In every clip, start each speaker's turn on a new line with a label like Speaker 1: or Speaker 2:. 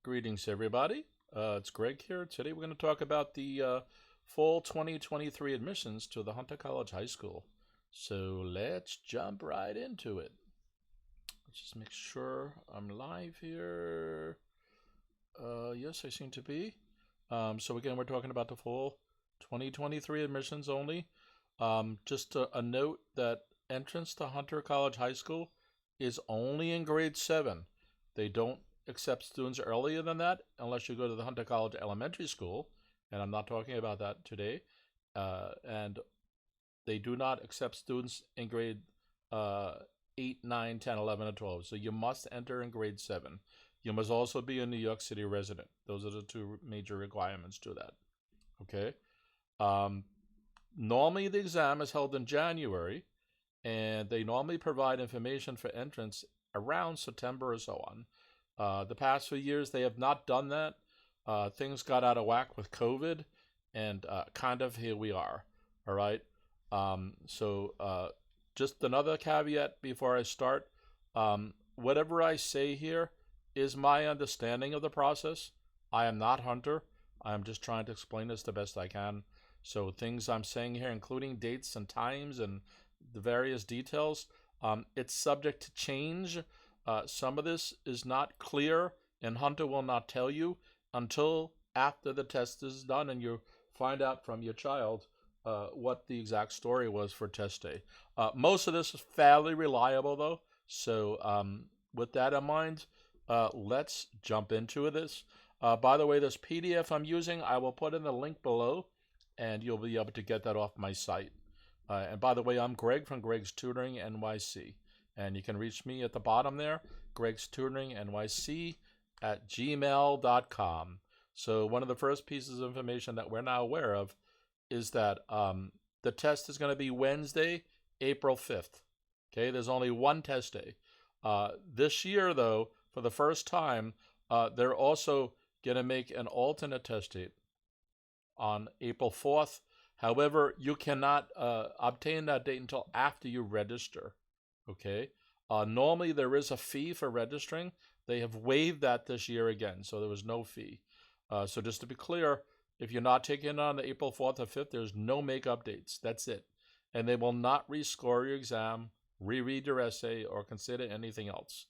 Speaker 1: Greetings, everybody. It's Greg here. Today we're going to talk about the fall 2023 admissions to the Hunter College High School. So let's jump right into it. Let's just make sure I'm live here. Yes, I seem to be. So again, we're talking about the fall 2023 admissions only. Just a note that entrance to Hunter College High School is only in grade 7. They don't accept students earlier than that unless you go to the Hunter College Elementary School, and I'm not talking about that today. And they do not accept students in grade 8, 9, 10, 11, and 12. So you must enter in grade 7. You must also be a New York City resident. Those are the two major requirements to that. Okay. Normally the exam is held in January, and they normally provide information for entrance around September or so on. The past few years, they have not done that. Things got out of whack with COVID, and kind of here we are. All right. Just another caveat before I start. Whatever I say here is my understanding of the process. I am not Hunter. I am just trying to explain this the best I can. So things I'm saying here, including dates and times and the various details, it's subject to change. Some of this is not clear, and Hunter will not tell you until after the test is done and you find out from your child what the exact story was for test day. Most of this is fairly reliable, though. So with that in mind, let's jump into this. By the way, this PDF I'm using, I will put in the link below, and you'll be able to get that off my site. And by the way, I'm Greg from GregsTutoringNYC. And you can reach me at the bottom there, GregsTutoringNYC at gmail.com. So one of the first pieces of information that we're now aware of is that the test is going to be Wednesday, April 5th. Okay, there's only one test day. This year, though, for the first time, they're also going to make an alternate test date on April 4th. However, you cannot obtain that date until after you register. Okay. Normally there is a fee for registering. They have waived that this year again, so there was no fee. So just to be clear, if you're not taking it on the April 4th or 5th, there's no make-up dates. That's it. And they will not rescore your exam, reread your essay, or consider anything else.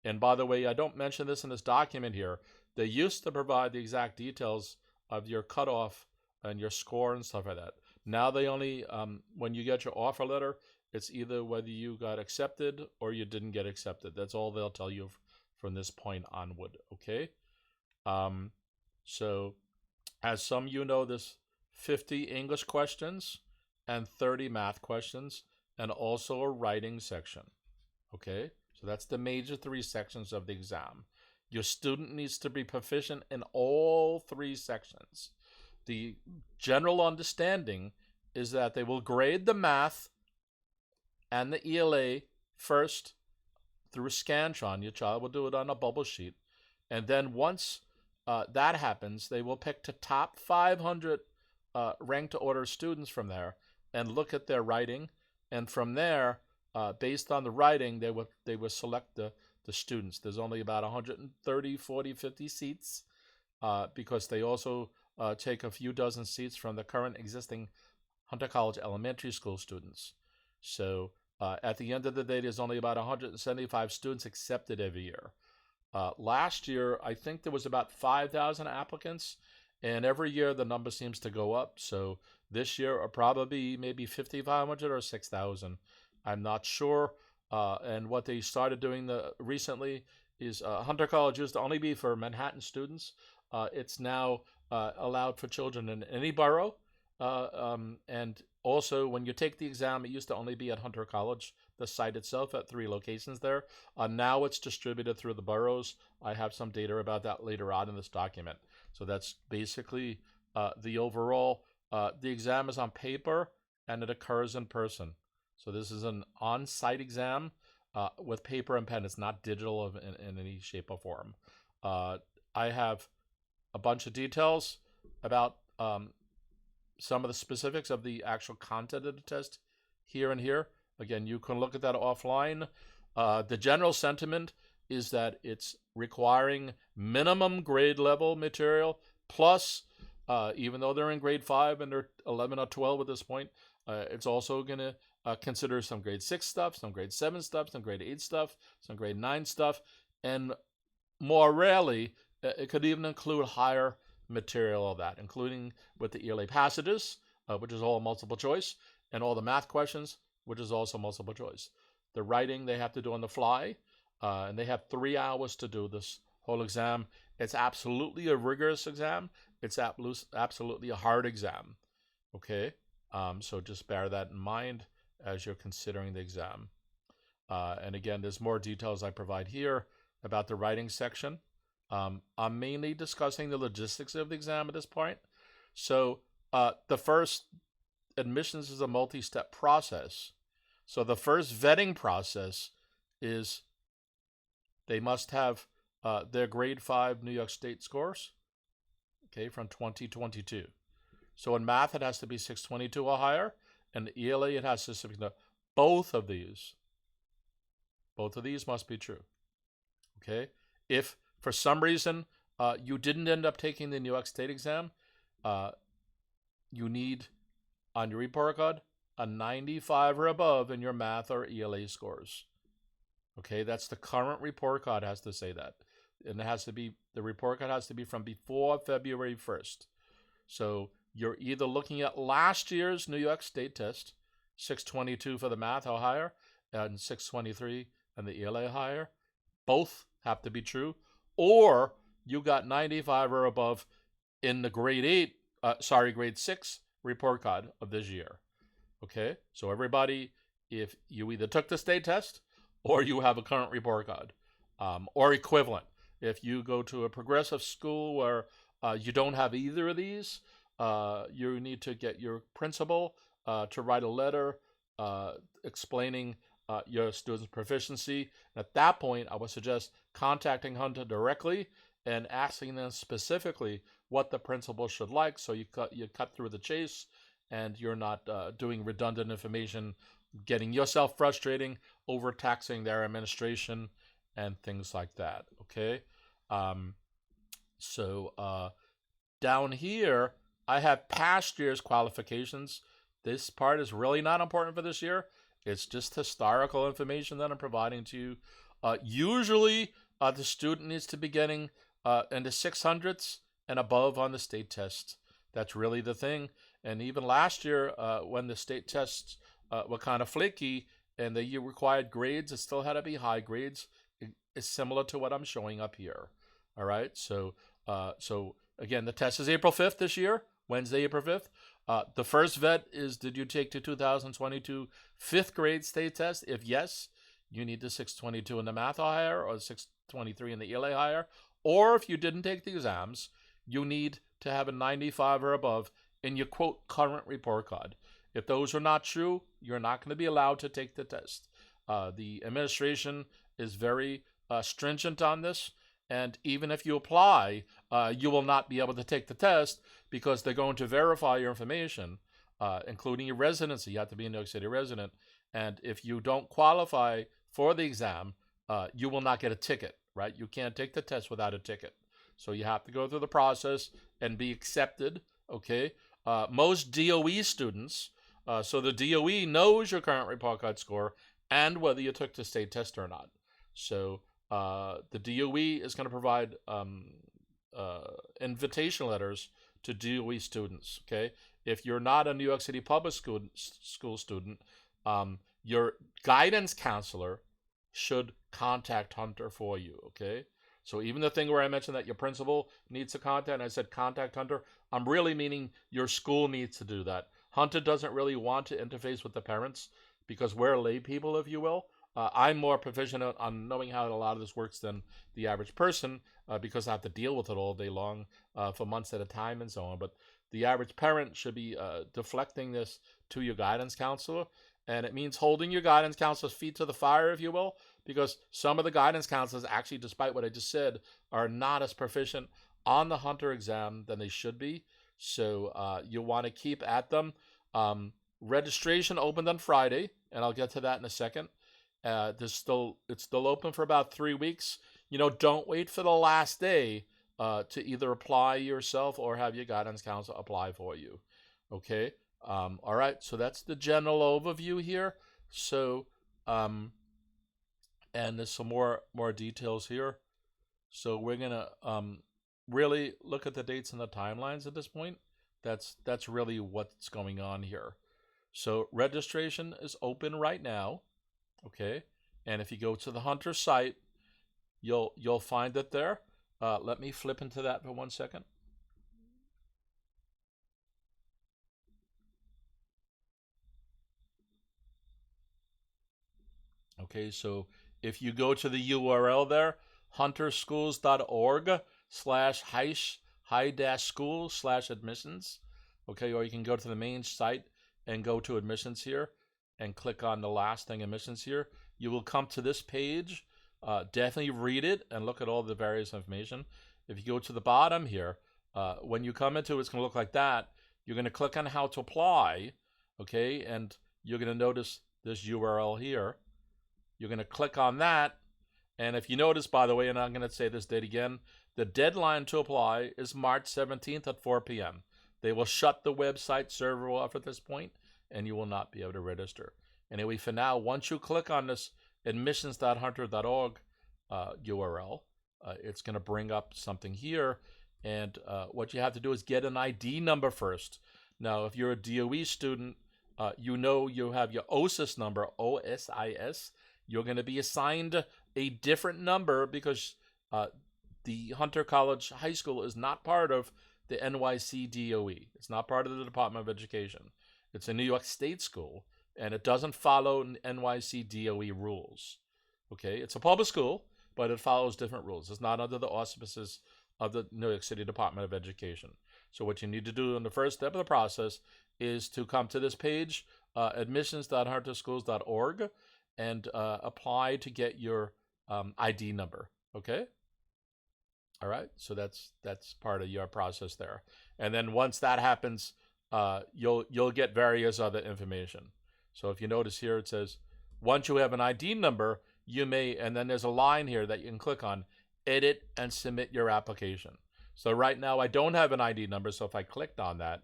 Speaker 1: And by the way, I don't mention this in this document here. They used to provide the exact details of your cutoff and your score and stuff like that. Now they only, when you get your offer letter, it's either whether you got accepted or you didn't get accepted. That's all they'll tell you from this point onward, okay? So, as some of you know, there's 50 English questions and 30 math questions, and also a writing section, okay? So that's the major 3 sections of the exam. Your student needs to be proficient in all 3 sections. The general understanding is that they will grade the math and the ELA first through a Scantron. Your child will do it on a bubble sheet. And then once that happens, they will pick the top 500 ranked to order students from there and look at their writing. And from there, based on the writing, they will select the students. There's only about 130, 40, 50 seats because they also take a few dozen seats from the current existing Hunter College Elementary School students. So at the end of the day, there's only about 175 students accepted every year. Last year, I think there was about 5,000 applicants, and every year the number seems to go up. So this year, probably maybe 5,500 or 6,000. I'm not sure. And what they started doing recently is Hunter College used to only be for Manhattan students. It's now allowed for children in any borough. And also, when you take the exam, it used to only be at Hunter College, the site itself, at 3 locations there. Now it's distributed through the boroughs. I have some data about that later on in this document. So that's basically the overall. The exam is on paper, and it occurs in person. So this is an on-site exam with paper and pen. It's not digital in any shape or form. I have a bunch of details about some of the specifics of the actual content of the test here and here. Again, you can look at that offline. The general sentiment is that it's requiring minimum grade level material plus, even though they're in grade 5 and they're 11 or 12 at this point, it's also going to consider some grade 6 stuff, some grade 7 stuff, some grade 8 stuff, some grade 9 stuff, and more rarely, it could even include higher material of that, including with the ELA passages, which is all multiple choice, and all the math questions, which is also multiple choice. The writing they have to do on the fly, and they have 3 hours to do this whole exam. It's absolutely a rigorous exam. It's absolutely a hard exam. Okay, so just bear that in mind as you're considering the exam. And again, there's more details I provide here about the writing section. I'm mainly discussing the logistics of the exam at this point. So the first admissions is a multi-step process. So the first vetting process is they must have their grade 5 New York State scores, okay, from 2022. So in math, it has to be 622 or higher, and the ELA, it has to be both of these. Both of these must be true, okay? If for some reason you didn't end up taking the New York State exam, you need on your report card a 95 or above in your math or ELA scores. Okay, that's the current report card has to say that. And it has to be, the report card has to be from before February 1st. So you're either looking at last year's New York State test, 622 for the math or higher, and 623 and the ELA higher. Both have to be true. Or you got 95 or above in the grade 6 report card of this year. Okay, so everybody, if you either took the state test or you have a current report card, or equivalent. If you go to a progressive school where you don't have either of these, you need to get your principal to write a letter explaining your student's proficiency. At that point, I would suggest contacting Hunter directly and asking them specifically what the principal should like, so you cut through the chase and you're not doing redundant information, getting yourself frustrating, overtaxing their administration, and things like that, okay? Down here, I have past year's qualifications. This part is really not important for this year. It's just historical information that I'm providing to you. Usually, the student needs to be getting in the 600s and above on the state test. That's really the thing. And even last year, when the state tests were kind of flaky and the required grades, it still had to be high grades. It's similar to what I'm showing up here. All right. So again, the test is April 5th this year, Wednesday, April 5th. The first vet is, did you take the 2022 5th grade state test? If yes, you need the 622 in the math higher or the 623 in the ELA higher. Or if you didn't take the exams, you need to have a 95 or above in your, quote, current report card. If those are not true, you're not going to be allowed to take the test. The administration is very stringent on this, and even if you apply, you will not be able to take the test because they're going to verify your information, including your residency. You have to be a New York City resident, and if you don't qualify for the exam, you will not get a ticket, right? You can't take the test without a ticket. So you have to go through the process and be accepted, okay? Most DOE students, so the DOE knows your current report card score and whether you took the state test or not. So the DOE is going to provide invitation letters to DOE students, okay? If you're not a New York City public school student, your guidance counselor should contact Hunter for you, okay? So even the thing where I mentioned that your principal needs to contact, and I said contact Hunter, I'm really meaning your school needs to do that. Hunter doesn't really want to interface with the parents because we're lay people, if you will. I'm more proficient on knowing how a lot of this works than the average person because I have to deal with it all day long for months at a time and so on. But the average parent should be deflecting this to your guidance counselor. And it means holding your guidance counselor's feet to the fire, if you will, because some of the guidance counselors, actually, despite what I just said, are not as proficient on the Hunter exam than they should be. So you'll want to keep at them. Registration opened on Friday, and I'll get to that in a second. It's still open for about 3 weeks. Don't wait for the last day to either apply yourself or have your guidance counselor apply for you. Okay. All right. So that's the general overview here. So, and there's some more details here. So we're gonna really look at the dates and the timelines at this point. That's really what's going on here. So registration is open right now. Okay, and if you go to the Hunter site, you'll find it there. Let me flip into that for 1 second. Okay, so if you go to the URL there, hunterschools.org/high-school/admissions. Okay, or you can go to the main site and go to admissions here and click on the last thing, admissions here. You will come to this page. Definitely read it and look at all the various information. If you go to the bottom here, when you come into it, it's going to look like that. You're going to click on how to apply, okay, and you're going to notice this URL here. You're going to click on that, and if you notice, by the way, and I'm going to say this date again, the deadline to apply is March 17th at 4 p.m. They will shut the website server off at this point, and you will not be able to register. Anyway, for now, once you click on this admissions.hunter.org URL, it's going to bring up something here, and what you have to do is get an ID number first. Now, if you're a DOE student, you have your OSIS number, OSIS. You're going to be assigned a different number because the Hunter College High School is not part of the NYC DOE. It's not part of the Department of Education. It's a New York State school, and it doesn't follow NYC DOE rules. Okay, it's a public school, but it follows different rules. It's not under the auspices of the New York City Department of Education. So what you need to do in the first step of the process is to come to this page, admissions.hunterschools.org, and apply to get your ID number. Okay. All right. So that's part of your process there. And then once that happens, you'll get various other information. So if you notice here, it says once you have an ID number, you may, and then there's a line here that you can click on, edit and submit your application. So right now I don't have an ID number. So if I clicked on that,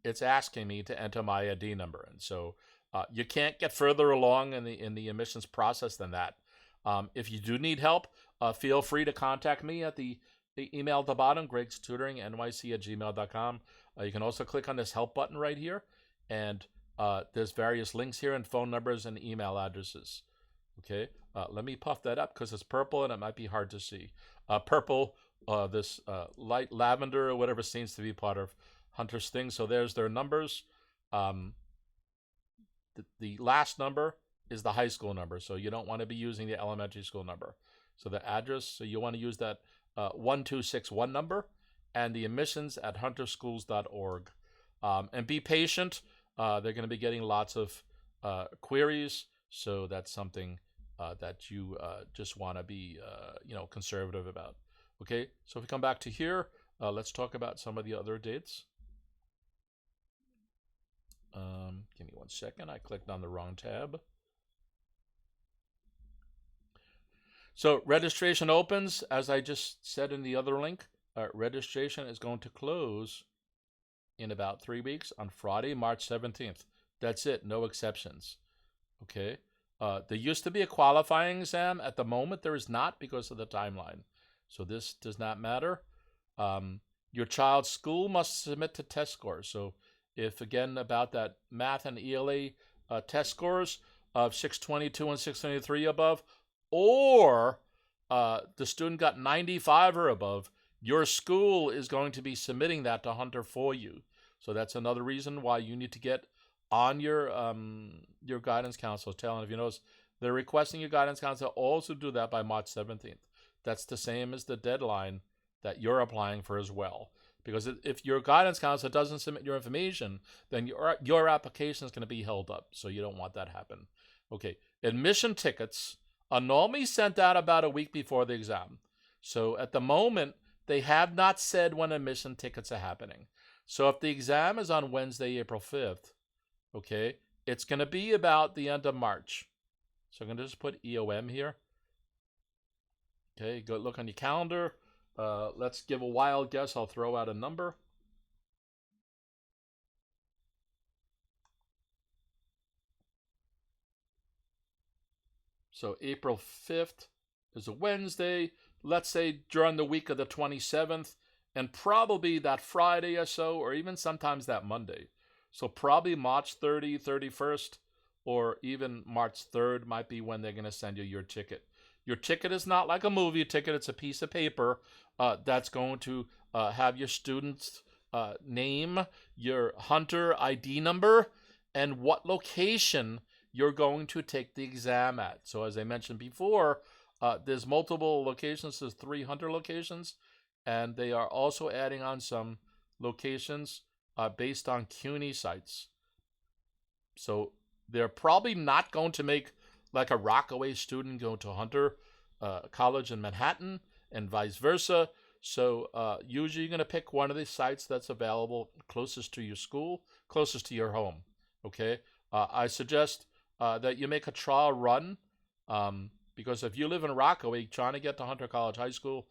Speaker 1: it's asking me to enter my ID number. And so you can't get further along in the admissions process than that. If you do need help, feel free to contact me at the email at the bottom, GregsTutoringNYC@gmail.com. You can also click on this help button right here, and there's various links here and phone numbers and email addresses. Okay, let me puff that up because it's purple and it might be hard to see. Purple, this light lavender or whatever seems to be part of Hunter's thing. So there's their numbers. The last number is the high school number, so you don't want to be using the elementary school number. So the address, so you want to use that 1261 number, and the admissions at hunterschools.org. And be patient. They're going to be getting lots of queries, so that's something that you just want to be conservative about. Okay, so if we come back to here, let's talk about some of the other dates. Give me 1 second. I clicked on the wrong tab. So registration opens, as I just said in the other link. Registration is going to close in about 3 weeks on Friday, March 17th. That's it. No exceptions. Okay. There used to be a qualifying exam. At the moment, there is not because of the timeline. So this does not matter. Your child's school must submit to test scores. So if, again, about that math and ELA test scores of 622 and 623 above, or the student got 95 or above, your school is going to be submitting that to Hunter for you. So that's another reason why you need to get on your guidance counselor. Telling, if you notice, they're requesting your guidance counselor also do that by March 17th. That's the same as the deadline that you're applying for as well. Because if your guidance counselor doesn't submit your information, then your application is going to be held up. So you don't want that to happen. Okay, admission tickets are normally sent out about a week before the exam. So at the moment, they have not said when admission tickets are happening. So if the exam is on Wednesday, April 5th, okay, It's going to be about the end of March. So I'm going to just put EOM here. Okay, go look on your calendar. Let's give a wild guess. I'll throw out a number. So April 5th is a Wednesday. Let's say during the week of the 27th, and probably that Friday or so, or even sometimes that Monday. So probably March 30, 31st, or even March 3rd might be when they're going to send you your ticket. Your ticket is not like a movie ticket. It's a piece of paper that's going to have your student's name, your Hunter ID number, and what location you're going to take the exam at. So as I mentioned before, there's multiple locations. There's 3 Hunter locations, and they are also adding on some locations based on CUNY sites. So they're probably not going to make like a Rockaway student go to Hunter College in Manhattan and vice versa. So usually you're going to pick one of these sites that's available closest to your school, closest to your home. Okay. I suggest that you make a trial run because if you live in Rockaway, trying to get to Hunter College High School,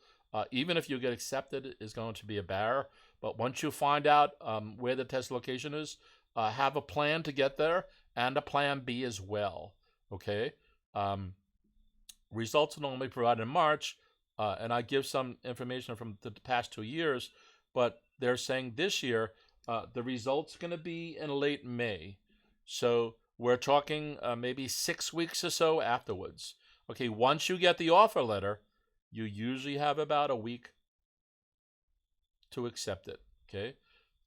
Speaker 1: even if you get accepted, is going to be a bear. But once you find out where the test location is, have a plan to get there and a plan B as well. Okay. Results are normally provided in March, and I give some information from the past 2 years, but they're saying this year the results are going to be in late May. So we're talking maybe 6 weeks or so afterwards. Okay, once you get the offer letter, you usually have about a week to accept it. Okay,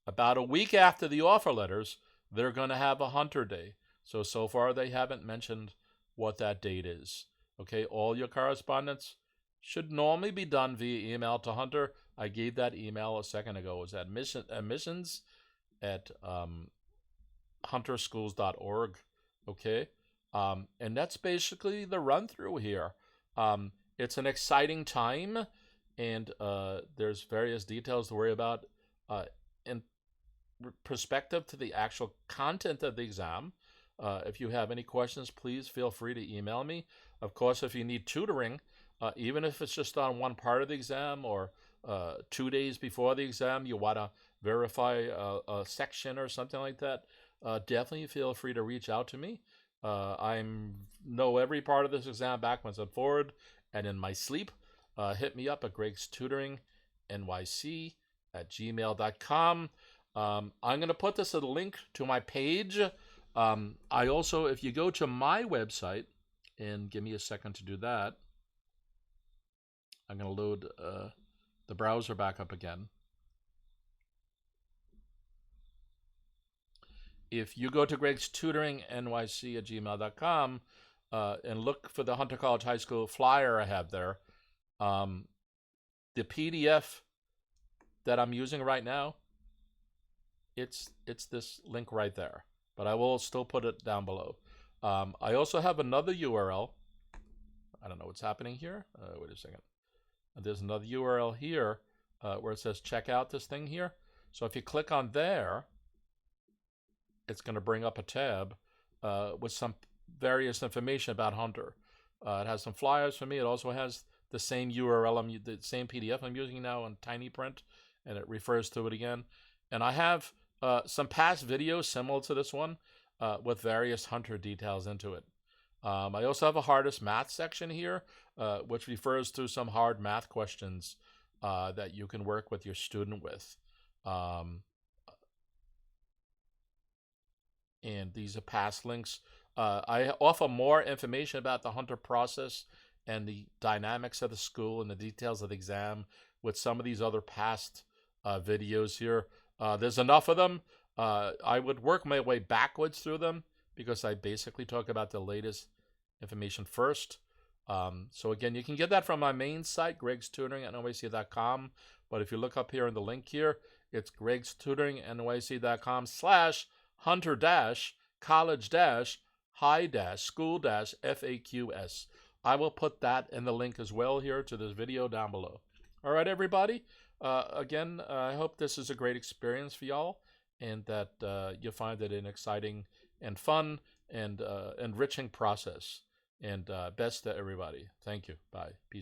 Speaker 1: about a week after the offer letters, they're going to have a Hunter Day. So far they haven't mentioned what that date is. Okay, all your correspondence should normally be done via email to Hunter. I gave that email a second ago. It was admissions at hunterschools.org. Okay, and that's basically the run through here. It's an exciting time, and there's various details to worry about in perspective to the actual content of the exam. If you have any questions, please feel free to email me. Of course, if you need tutoring, even if it's just on one part of the exam or 2 days before the exam, you want to verify a section or something like that, definitely feel free to reach out to me. I know every part of this exam backwards and forward and in my sleep. Hit me up at GregsTutoringNYC at gmail.com. I'm going to put this as a link to my page. I also, if you go to my website, and give me a second to do that, I'm going to load the browser back up again. If you go to GregsTutoringNYC at gmail.com and look for the Hunter College High School flyer I have there, the PDF that I'm using right now, it's this link right there. But I will still put it down below. I also have another URL. I don't know what's happening here. Wait a second. There's another URL here where it says check out this thing here. So if you click on there, it's going to bring up a tab with some various information about Hunter. It has some flyers for me. It also has the same URL, the same PDF I'm using now in tiny print, and it refers to it again. And I have some past videos similar to this one with various Hunter details into it. I also have a hardest math section here, which refers to some hard math questions that you can work with your student with. And these are past links. I offer more information about the Hunter process and the dynamics of the school and the details of the exam with some of these other past videos here. There's enough of them. I would work my way backwards through them because I basically talk about the latest information first. So again, you can get that from my main site, GregsTutoringNYC.com. But if you look up here in the link here, it's GregsTutoringNYC.com/Hunter-College-High-School-FAQS. I will put that in the link as well here to this video down below. All right, everybody. Again, I hope this is a great experience for y'all and that you find it an exciting and fun and enriching process. And best to everybody. Thank you. Bye. Peace.